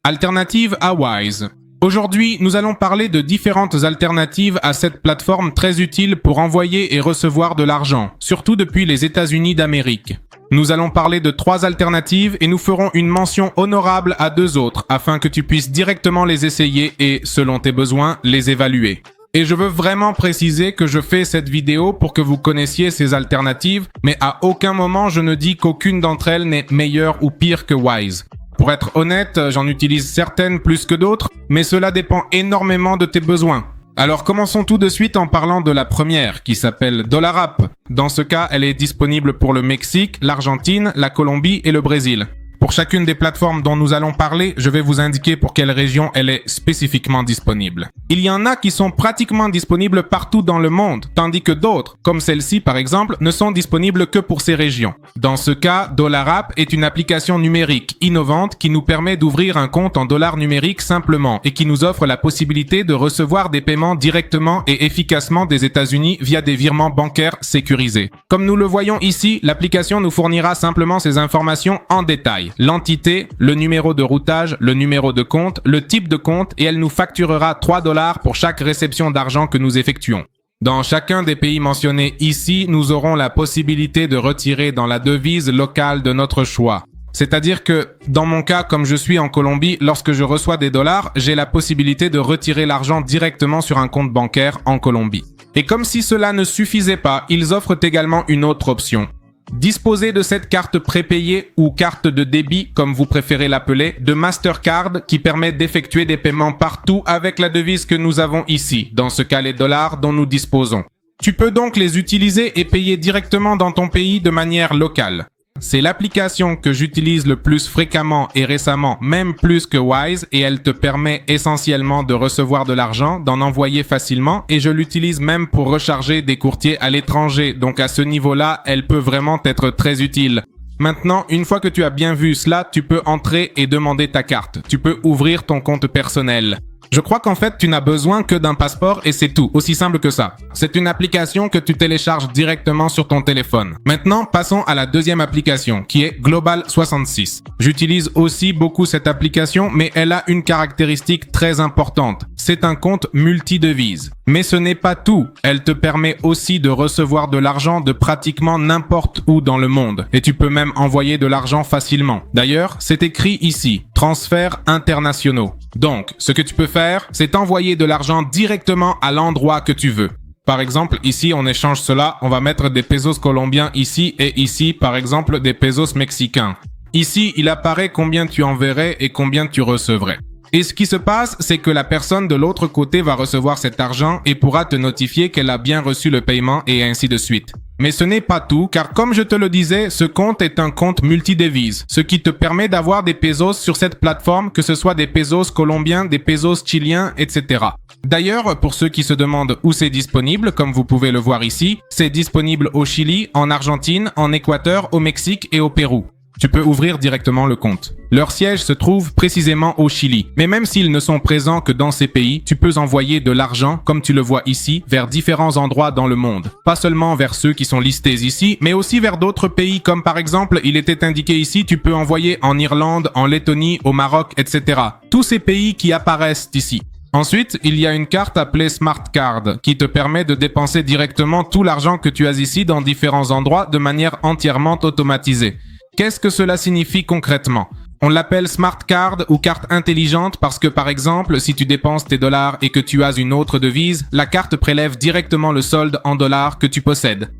Alternative à Wise. Aujourd'hui, nous allons parler de différentes alternatives à cette plateforme très utile pour envoyer et recevoir de l'argent, surtout depuis les États-Unis d'Amérique. Nous allons parler de 3 alternatives et nous ferons une mention honorable à 2 autres afin que tu puisses directement les essayer et, selon tes besoins, les évaluer. Et je veux vraiment préciser que je fais cette vidéo pour que vous connaissiez ces alternatives, mais à aucun moment je ne dis qu'aucune d'entre elles n'est meilleure ou pire que Wise. Pour être honnête, j'en utilise certaines plus que d'autres, mais cela dépend énormément de tes besoins. Alors commençons tout de suite en parlant de la première, qui s'appelle DollarApp. Dans ce cas, elle est disponible pour le Mexique, l'Argentine, la Colombie et le Brésil. Pour chacune des plateformes dont nous allons parler, je vais vous indiquer pour quelle région elle est spécifiquement disponible. Il y en a qui sont pratiquement disponibles partout dans le monde, tandis que d'autres, comme celle-ci par exemple, ne sont disponibles que pour ces régions. Dans ce cas, DollarApp est une application numérique innovante qui nous permet d'ouvrir un compte en dollars numériques simplement et qui nous offre la possibilité de recevoir des paiements directement et efficacement des États-Unis via des virements bancaires sécurisés. Comme nous le voyons ici, l'application nous fournira simplement ces informations en détail. L'entité, le numéro de routage, le numéro de compte, le type de compte et elle nous facturera $3 pour chaque réception d'argent que nous effectuons. Dans chacun des pays mentionnés ici, nous aurons la possibilité de retirer dans la devise locale de notre choix. C'est-à-dire que, dans mon cas, comme je suis en Colombie, lorsque je reçois des dollars, j'ai la possibilité de retirer l'argent directement sur un compte bancaire en Colombie. Et comme si cela ne suffisait pas, ils offrent également une autre option. Disposez de cette carte prépayée ou carte de débit, comme vous préférez l'appeler, de Mastercard qui permet d'effectuer des paiements partout avec la devise que nous avons ici, dans ce cas les dollars dont nous disposons. Tu peux donc les utiliser et payer directement dans ton pays de manière locale. C'est l'application que j'utilise le plus fréquemment et récemment, même plus que Wise, et elle te permet essentiellement de recevoir de l'argent, d'en envoyer facilement, et je l'utilise même pour recharger des courtiers à l'étranger, donc à ce niveau-là, elle peut vraiment être très utile. Maintenant, une fois que tu as bien vu cela, tu peux entrer et demander ta carte. Tu peux ouvrir ton compte personnel. Je crois qu'en fait, tu n'as besoin que d'un passeport et c'est tout, aussi simple que ça. C'est une application que tu télécharges directement sur ton téléphone. Maintenant, passons à la deuxième application, qui est Global66. J'utilise aussi beaucoup cette application, mais elle a une caractéristique très importante. C'est un compte multidevise. Mais ce n'est pas tout. Elle te permet aussi de recevoir de l'argent de pratiquement n'importe où dans le monde. Et tu peux même envoyer de l'argent facilement. D'ailleurs, c'est écrit ici, transferts internationaux. Donc, ce que tu peux faire, c'est envoyer de l'argent directement à l'endroit que tu veux. Par exemple, ici, on échange cela, on va mettre des pesos colombiens ici et ici, par exemple, des pesos mexicains. Ici, il apparaît combien tu enverrais et combien tu recevrais. Et ce qui se passe, c'est que la personne de l'autre côté va recevoir cet argent et pourra te notifier qu'elle a bien reçu le paiement et ainsi de suite. Mais ce n'est pas tout, car comme je te le disais, ce compte est un compte multidevise, ce qui te permet d'avoir des pesos sur cette plateforme, que ce soit des pesos colombiens, des pesos chiliens, etc. D'ailleurs, pour ceux qui se demandent où c'est disponible, comme vous pouvez le voir ici, c'est disponible au Chili, en Argentine, en Équateur, au Mexique et au Pérou. Tu peux ouvrir directement le compte. Leur siège se trouve précisément au Chili. Mais même s'ils ne sont présents que dans ces pays, tu peux envoyer de l'argent, comme tu le vois ici, vers différents endroits dans le monde. Pas seulement vers ceux qui sont listés ici, mais aussi vers d'autres pays, comme par exemple, il était indiqué ici, tu peux envoyer en Irlande, en Lettonie, au Maroc, etc. Tous ces pays qui apparaissent ici. Ensuite, il y a une carte appelée Smart Card qui te permet de dépenser directement tout l'argent que tu as ici dans différents endroits de manière entièrement automatisée. Qu'est-ce que cela signifie concrètement? On l'appelle Smart Card ou carte intelligente parce que par exemple, si tu dépenses tes dollars et que tu as une autre devise, la carte prélève directement le solde en dollars que tu possèdes.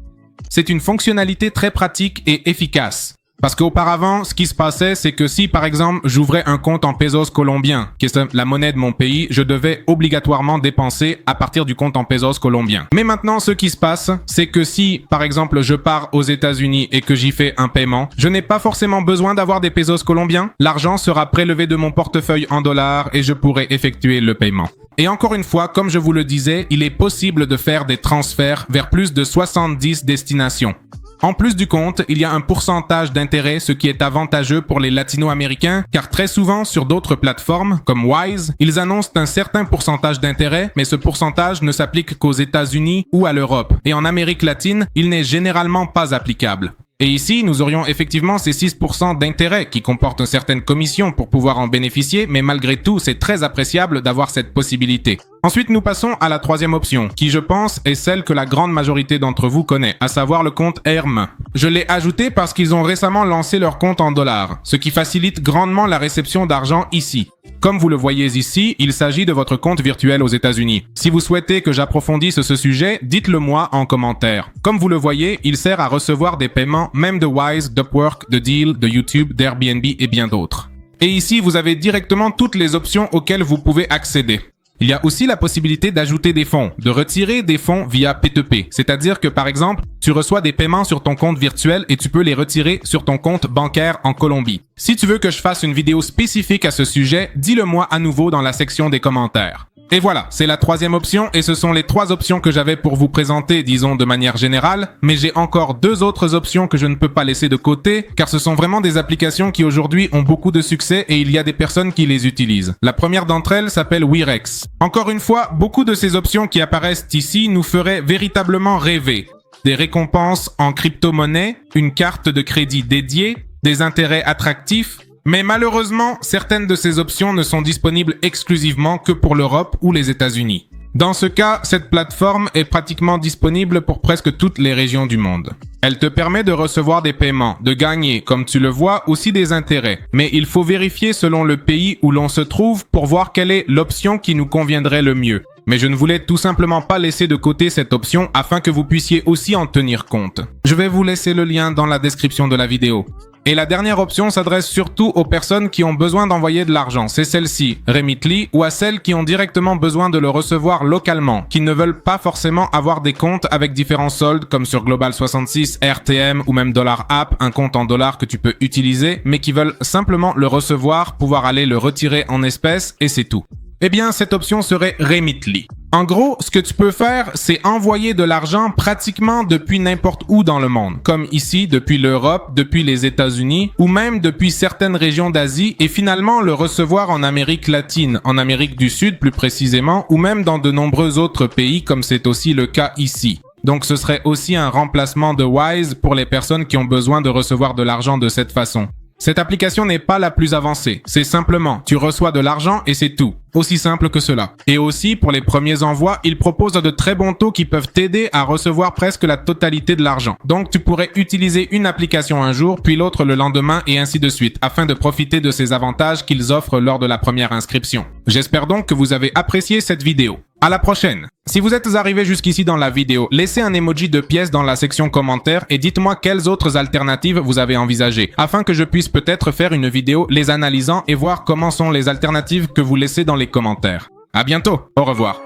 C'est une fonctionnalité très pratique et efficace. Parce qu'auparavant, ce qui se passait, c'est que si, par exemple, j'ouvrais un compte en pesos colombiens, qui est la monnaie de mon pays, je devais obligatoirement dépenser à partir du compte en pesos colombiens. Mais maintenant, ce qui se passe, c'est que si, par exemple, je pars aux États-Unis et que j'y fais un paiement, je n'ai pas forcément besoin d'avoir des pesos colombiens. L'argent sera prélevé de mon portefeuille en dollars et je pourrai effectuer le paiement. Et encore une fois, comme je vous le disais, il est possible de faire des transferts vers plus de 70 destinations. En plus du compte, il y a un pourcentage d'intérêt, ce qui est avantageux pour les latino-américains, car très souvent sur d'autres plateformes, comme Wise, ils annoncent un certain pourcentage d'intérêt, mais ce pourcentage ne s'applique qu'aux États-Unis ou à l'Europe. Et en Amérique latine, il n'est généralement pas applicable. Et ici, nous aurions effectivement ces 6% d'intérêt qui comportent certaines commissions pour pouvoir en bénéficier, mais malgré tout, c'est très appréciable d'avoir cette possibilité. Ensuite, nous passons à la troisième option, qui je pense est celle que la grande majorité d'entre vous connaît, à savoir le compte ERM. Je l'ai ajouté parce qu'ils ont récemment lancé leur compte en dollars, ce qui facilite grandement la réception d'argent ici. Comme vous le voyez ici, il s'agit de votre compte virtuel aux États-Unis. Si vous souhaitez que j'approfondisse ce sujet, dites-le moi en commentaire. Comme vous le voyez, il sert à recevoir des paiements même de Wise, d'Upwork, de Deel, de YouTube, d'Airbnb et bien d'autres. Et ici, vous avez directement toutes les options auxquelles vous pouvez accéder. Il y a aussi la possibilité d'ajouter des fonds, de retirer des fonds via P2P. C'est-à-dire que, par exemple, tu reçois des paiements sur ton compte virtuel et tu peux les retirer sur ton compte bancaire en Colombie. Si tu veux que je fasse une vidéo spécifique à ce sujet, dis-le moi à nouveau dans la section des commentaires. Et voilà, c'est la troisième option et ce sont les 3 options que j'avais pour vous présenter, disons de manière générale, mais j'ai encore 2 autres options que je ne peux pas laisser de côté, car ce sont vraiment des applications qui aujourd'hui ont beaucoup de succès et il y a des personnes qui les utilisent. La première d'entre elles s'appelle Wirex. Encore une fois, beaucoup de ces options qui apparaissent ici nous feraient véritablement rêver. Des récompenses en crypto-monnaie, une carte de crédit dédiée, des intérêts attractifs. Mais malheureusement, certaines de ces options ne sont disponibles exclusivement que pour l'Europe ou les États-Unis. Dans ce cas, cette plateforme est pratiquement disponible pour presque toutes les régions du monde. Elle te permet de recevoir des paiements, de gagner, comme tu le vois, aussi des intérêts. Mais il faut vérifier selon le pays où l'on se trouve pour voir quelle est l'option qui nous conviendrait le mieux. Mais je ne voulais tout simplement pas laisser de côté cette option afin que vous puissiez aussi en tenir compte. Je vais vous laisser le lien dans la description de la vidéo. Et la dernière option s'adresse surtout aux personnes qui ont besoin d'envoyer de l'argent. C'est celle-ci, Remitly, ou à celles qui ont directement besoin de le recevoir localement, qui ne veulent pas forcément avoir des comptes avec différents soldes comme sur Global66, RTM ou même Dollar App, un compte en dollars que tu peux utiliser, mais qui veulent simplement le recevoir, pouvoir aller le retirer en espèces et c'est tout. Eh bien, cette option serait Remitly. En gros, ce que tu peux faire, c'est envoyer de l'argent pratiquement depuis n'importe où dans le monde, comme ici, depuis l'Europe, depuis les États-Unis, ou même depuis certaines régions d'Asie, et finalement le recevoir en Amérique latine, en Amérique du Sud plus précisément, ou même dans de nombreux autres pays, comme c'est aussi le cas ici. Donc ce serait aussi un remplacement de Wise pour les personnes qui ont besoin de recevoir de l'argent de cette façon. Cette application n'est pas la plus avancée, c'est simplement, tu reçois de l'argent et c'est tout. Aussi simple que cela. Et aussi, pour les premiers envois, ils proposent de très bons taux qui peuvent t'aider à recevoir presque la totalité de l'argent. Donc tu pourrais utiliser une application un jour, puis l'autre le lendemain et ainsi de suite, afin de profiter de ces avantages qu'ils offrent lors de la première inscription. J'espère donc que vous avez apprécié cette vidéo. À la prochaine! Si vous êtes arrivé jusqu'ici dans la vidéo, laissez un emoji de pièce dans la section commentaires et dites-moi quelles autres alternatives vous avez envisagées, afin que je puisse peut-être faire une vidéo les analysant et voir comment sont les alternatives que vous laissez dans les commentaires. À bientôt, au revoir.